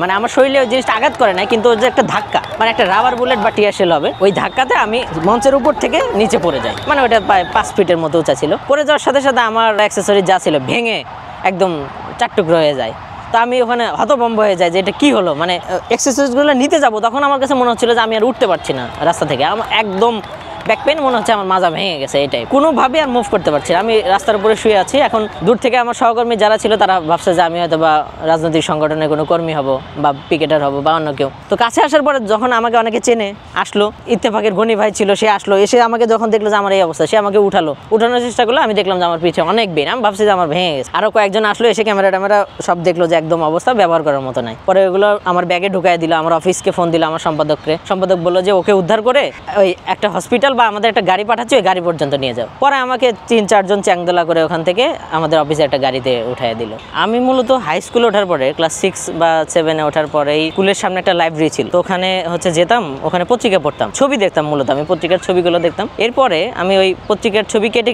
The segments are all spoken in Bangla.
মানে আমার শরীরে ওই জিনিসটা আঘাত করে নাই, কিন্তু যে একটা ধাক্কা, মানে একটা রাবার বুলেট বা টিয়ার শেল হবে, ওই ধাক্কাতে আমি মঞ্চের উপর থেকে নিচে পড়ে যাই। মানে ওটা প্রায় 5 ফিটের মতো উঁচা ছিল। পড়ে যাওয়ার সাথে সাথে আমার অ্যাক্সেসরি যা ছিল ভেঙে একদম 4 টুকরো হয়ে যায়। তো আমি ওখানে হতভম্ব হয়ে যাই যে এটা কি হলো। মানে এক্সারসাইজগুলো নিতে যাবো, তখন আমার কাছে মনে হচ্ছিল যে আমি আর উঠতে পারছি না রাস্তা থেকে। আমার একদম ব্যাক পেন, মনে হচ্ছে আমার মাজা ভেঙে গেছে। এটাই কোনোভাবে আর মুভ করতে পারছি না। আমি রাস্তার উপরে শুয়ে আছি। এখন দূর থেকে আমার সহকর্মী যারা ছিল তারা ভাবছে যে আমি হয়তো বা রাজনৈতিক সংগঠনের কোনো কর্মী হব বা পিকেটার হব বা অন্য কেউ। তো কাছে আসার পরে যখন আমাকে অনেকে চেনে, আসলো, ইত্তেফাকের গনি ভাই ছিল, সে আসলো, এসে আমাকে যখন দেখলো যে আমার এই অবস্থা, সে আমাকে উঠানোর চেষ্টা করলো। আমি দেখলাম যে আমার পিছে অনেক বেন, আমি ভাবছি যে আমার ভেঙে গেছে। আরও কয়েকজন আসলো, এসে ক্যামেরা সব দেখলো যে একদম অবস্থা ব্যবহার করার মতো নাই। পরে ওগুলো আমার ব্যাগে ঢুকাই দিল, আমার অফিসকে ফোন দিল, আমার সম্পাদক বললো যে ওকে উদ্ধার করে ওই একটা হসপিটাল বা আমাদের একটা গাড়ি পাঠাচ্ছি, ওই গাড়ি পর্যন্ত নিয়ে যাও। পরে আমাকে 3-4 জন চ্যাংদোলা করে ওখান থেকে আমাদের অফিসে একটা গাড়িতে উঠাই দিল। আমি মূলত হাই স্কুলে ওঠার পরে, ক্লাস 6 বা 7-এ ওঠার পরে এই স্কুলের সামনে একটা লাইব্রেরি ছিল, তো ওখানে যেতাম, ওখানে পত্রিকা পড়তাম, ছবি দেখতাম। মূলত আমি পত্রিকার ছবিগুলো দেখতাম। এরপরে আমি ওই পত্রিকার ছবি কেটে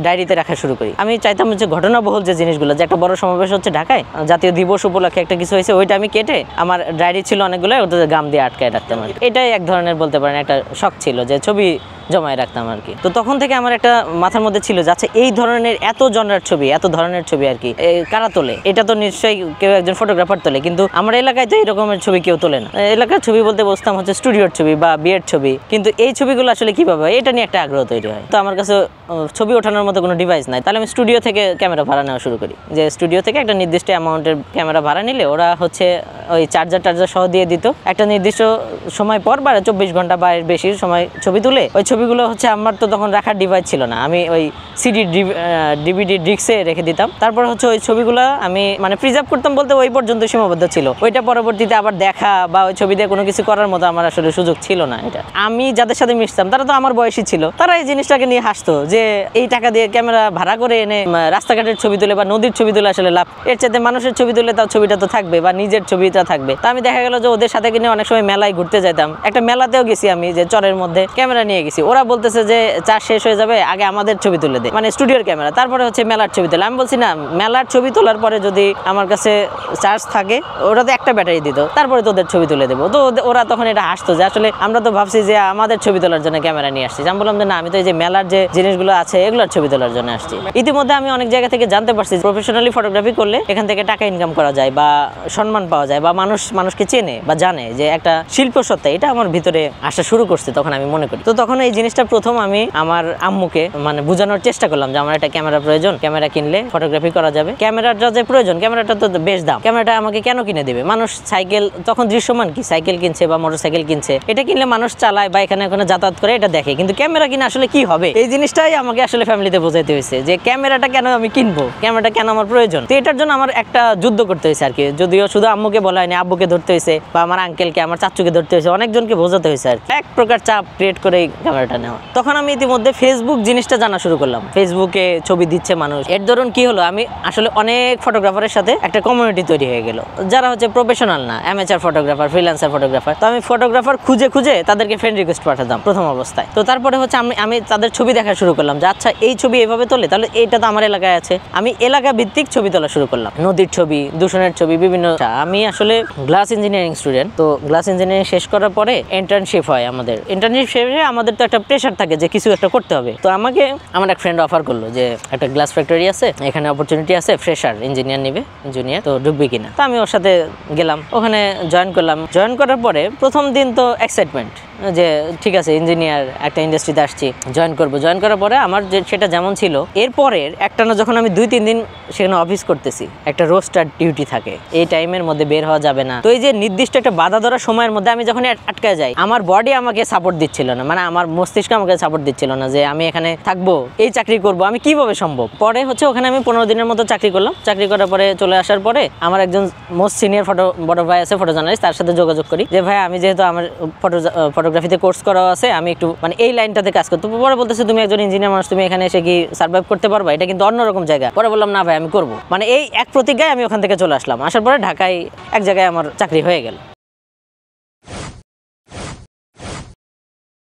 ডায়েরিতে রাখা শুরু করি। আমি চাইতাম যে ঘটনাবহুল যে জিনিসগুলো, যে একটা বড় সমাবেশ হচ্ছে ঢাকায়, জাতীয় দিবস উপলক্ষে একটা কিছু হয়েছে, ওইটা আমি কেটে, আমার ডায়েরি ছিল অনেকগুলো, ওটাতে গাম দিয়ে আটকায় রাখতাম। এটাই এক ধরনের বলতে পারেন একটা শখ ছিল, যে ছবি জমায় রাখতাম আর কি। তো তখন থেকে আমার একটা মাথার মধ্যে ছিল যে আচ্ছা, এই ধরনের এত জনরার ছবি, এত ধরনের ছবি আর কি কারা তোলে? এটা তো নিশ্চয়ই কেউ একজন ফটোগ্রাফার তোলে, কিন্তু আমার এলাকায় তো এই রকমের ছবি কেউ তোলে না। এলাকার ছবি বলতে বসতাম হচ্ছে স্টুডিওর ছবি বা বিয়ের ছবি, কিন্তু এই ছবিগুলো আসলে কিভাবে হয়, এটা নিয়ে একটা আগ্রহ তৈরি হয়। তো আমার কাছে ছবি ওঠানোর মতো কোনো ডিভাইস নাই, তাহলে আমি স্টুডিও থেকে ক্যামেরা ভাড়া নেওয়া শুরু করি। যে স্টুডিও থেকে একটা নির্দিষ্ট অ্যামাউন্টের ক্যামেরা ভাড়া নিলে ওরা হচ্ছে ওই চার্জার সহ দিয়ে দিত। একটা নির্দিষ্ট সময় পর বা 24 ঘন্টা বা এর বেশি সময় ছবি তুলে, ওই ছবিগুলো হচ্ছে, আমার তো তখন রাখার ডিভাইস ছিল না, আমি ওই ডিভিডি ডিস্কে রেখে দিতাম। তারপর হচ্ছে ওই ছবিগুলো আমি মানে প্রিজার্ভ করতাম, বলতে ওই পর্যন্ত সীমাবদ্ধ ছিল। ওইটা পরবর্তীতে আবার দেখা বা ওই ছবি দিয়ে কোনো কিছু করার মতো আমার আসলে সুযোগ ছিল না। এটা আমি যাদের সাথে মিশতাম তারা তো আমার বয়সী ছিল, তারা এই জিনিসটাকে নিয়ে হাসতো যে এই টাকা দিয়ে ক্যামেরা ভাড়া করে এনে রাস্তাঘাটের ছবি তুলে বা নদীর ছবি তুলে আসলে লাভ, এর চাইতে মানুষের ছবি তুলে তার ছবিটা তো থাকবে বা নিজের ছবিটা থাকবে। তা আমি দেখা গেল যে ওদের সাথে কিনে অনেক সময় মেলায় ঘুরতে যেতাম। একটা মেলাতেও গেছি আমি, যে চরের মধ্যে ক্যামেরা নিয়ে গেছি। ওরা বলতেছে যে চার্জ শেষ হয়ে যাবে, আগে আমাদের ছবি তুলে দে, মানে স্টুডিওর ক্যামেরা, তারপরে হচ্ছে মেলার ছবি তোলে। আমি বলছি না, মেলার ছবি তোলার পরে যদি আমার কাছে চার্জ থাকে, ওরা তো একটা ব্যাটারি দিত, তারপরে তোদের ছবি তুলে দেবো। তো ওরা তখন এটা হাসতো যে আসলে আমরা তো ভাবছি যে আমাদের ছবি তোলার জন্য ক্যামেরা নিয়ে আসছি। আমি বললাম যে না, আমি তো এই যে মেলার যে জিনিসগুলো আছে এগুলোর ছবি তোলার জন্য আসছি। ইতিমধ্যে আমি অনেক জায়গা থেকে জানতে পারছি প্রফেশনালি ফটোগ্রাফি করলে এখান থেকে টাকা ইনকাম করা যায় বা সম্মান পাওয়া যায় বা মানুষকে চেনে বা জানে যে একটা শিল্প সত্তা। এটা আমার ভিতরে আসা শুরু করছে তখন আমি মনে করি। তো তখন এই জিনিসটা প্রথম আমি আমার আম্মুকে মানে বোঝানোর চেষ্টা করলাম যে আমার একটা ক্যামেরা প্রয়োজন, ক্যামেরা কিনলে ফটোগ্রাফি করা যাবে। ক্যামেরাটা যে প্রয়োজন, ক্যামেরাটা তো বেশ দাম, ক্যামেরাটা আমাকে কেন কিনে দেবে? মানুষ সাইকেল, তখন দৃশ্যমান কি সাইকেল কিনছে বা মোটরসাইকেল কিনছে, এটা কিনলে মানুষ চালায় বা এখানে যাতায়াত করে, এটা দেখে, কিন্তু ক্যামেরা কিনে আসলে কি হবে? এই জিনিসটাই আমাকে আসলে ফ্যামিলিতে বোঝাইতে হয়েছে যে ক্যামেরাটা কেন আমি কিনবো, ক্যামেরাটা কেন আমার প্রয়োজন। তো এটার জন্য আমার একটা যুদ্ধ করতে হয়েছে আর কি। যদিও শুধু আম্মুকে বলা হয়নি, আব্বুকে ধরতে হয়েছে বা আমার আঙ্কেলকে, আমার চাচুকে ধরতে হয়েছে, অনেকজনকে বোঝাতে হয়েছে আর এক প্রকার চাপ ক্রিয়েট করে এই ক্যামেরাটা নেওয়া। তখন আমি ইতিমধ্যে ফেসবুক জিনিসটা জানা শুরু করলাম, ফেসবুকে ছবি দিচ্ছে মানুষ। এর ধরুন কি হলো, আমি আসলে অনেক ফটোগ্রাফারের সাথে একটা কমিউনিটি তৈরি হয়ে গেল, যারা হচ্ছে প্রফেশনাল না, অ্যামেচার ফটোগ্রাফার, ফ্রিল্যান্সার ফটোগ্রাফার। তো আমি ফটোগ্রাফার খুঁজে তাদেরকে ফ্রেন্ড রিকোয়েস্ট পাঠাতাম প্রথম অবস্থায়। তো তারপরে হচ্ছে আমি তাদের ছবি দেখা শুরু করলাম যে আচ্ছা, এই ছবি এভাবে তোলে, তাহলে এইটা তো আমার এলাকায় আছে। আমি এলাকা ভিত্তিক ছবি তোলা শুরু করলাম, নদীর ছবি, দূষণের ছবি, বিভিন্ন। আমি আসলে গ্লাস ইঞ্জিনিয়ারিং স্টুডেন্ট। তো গ্লাস ইঞ্জিনিয়ারিং শেষ করার পরে ইন্টার্নশিপ হয় আমাদের। ইন্টার্নশিপ শেষে আমাদের তো একটা প্রেশার থাকে যে কিছু একটা করতে হবে। তো আমাকে আমার এক ফ্রেন্ড অফার করলো যে একটা গ্লাস ফ্যাক্টরি আছে, এখানে অপরচুনিটি আছে, ফ্রেশার ইঞ্জিনিয়ার নিবে, ইঞ্জিনিয়ার, তো ঢুকবি কিনা? তো আমি ওর সাথে গেলাম, ওখানে জয়েন করলাম। জয়েন করার পরে প্রথম দিন তো এক্সাইটমেন্ট যে ঠিক আছে, ইঞ্জিনিয়ার, একটা ইন্ডাস্ট্রিতে আসছি, জয়েন করবো। জয়েন করার পরে আমার সেটা যেমন ছিল, এরপরের একটানা যখন আমি 2-3 দিন সেখানে অফিস করতেছি, একটা রোস্টার ডিউটি থাকে, এই টাইমের মধ্যে বের হওয়া যাবে না। তো এই যে নির্দিষ্ট একটা বাধা ধরা সময়ের মধ্যে আমি যখন আটকে যাই, আমার বডি আমাকে সাপোর্ট দিচ্ছিল না, মানে আমার মস্তিষ্ক আমাকে সাপোর্ট দিচ্ছিল না যে আমি এখানে থাকবো, এই চাকরি করব, আমি কিভাবে সম্ভব। পরে হচ্ছে ওখানে আমি 15 দিনের মতো চাকরি করলাম। চাকরি করার পরে চলে আসার পরে আমার একজন মোস্ট সিনিয়র বড় ভাই আছে, ফটো জার্নালিস্ট, তার সাথে যোগাযোগ করি যে ভাই, আমি যেহেতু আমার ফটোগ্রাফিতে কোর্স করা আছে, আমি একটু মানে এই লাইনটাতে কাজ করতে। পরে বলতেছে তুমি একজন ইঞ্জিনিয়ার মানুষ, তুমি এখানে এসে কি সার্ভাইভ করতে পারবা? এটা কিন্তু অন্যরকম জায়গা। পরে বললাম না ভাই, আমি করবো। মানে এই এক প্রতিজ্ঞায় আমি ওখান থেকে চলে আসলাম। আসার পরে ঢাকায় এক জায়গায় আমার চাকরি হয়ে গেল।